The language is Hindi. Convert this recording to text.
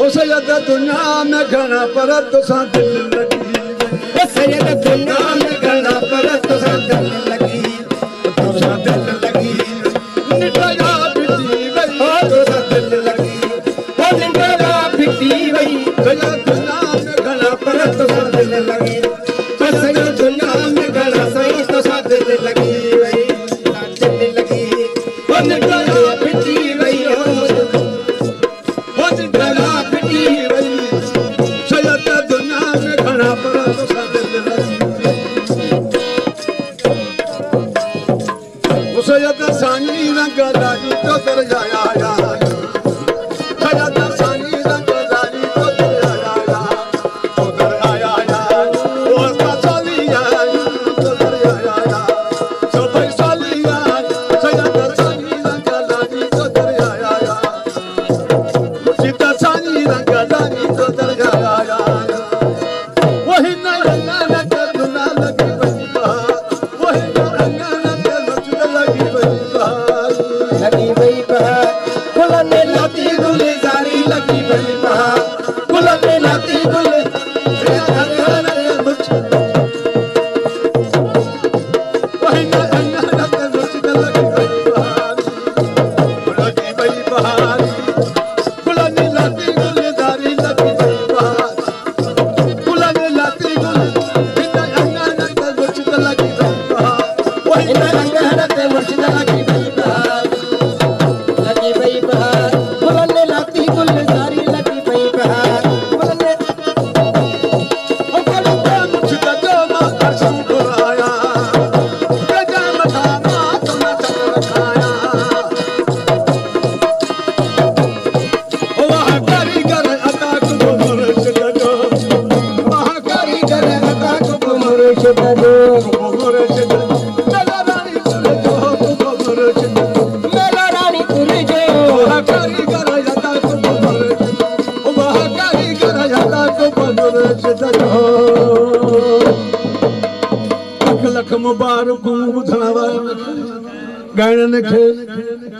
उस सैयद दुनिया में घना पर तुसा दिल लगी सैयद दुनिया में घना पर तुसा दिल लगी तुसा दिल लगी निटया बिटी गई तुसा दिल लगी निटया बिटी गई सैयद दुनिया में घना पर तुसा दिल लगी सैयद दुनिया में घना सही तुसा दिल लगी दिल लगी निटया बिटी गई निटया बिटी गई सैयद दुनिया में घना पर तुसा दिल लगी सैयद सानी रंग राजी तो दरजाया सैयद सानी रंग राजी तो दरजाया तो दरजाया वो सालिया तो दरजाया सब सालिया सैयद सानी रंग राजी तो दरजाया सीता सानी रंग राजी तो दरजाया वही ना रंग दुना लगी बनिया वही ना रंग लगी लगी बई बहार गुलन में लाती गुलजारी लगी बई बहार गुलन में लाती गुल लगी बई बहार गुलन में लाती गुलजारी लगी बई बहार गुलन में लख मुबारक ॿुधण वारनि ॻाइण खे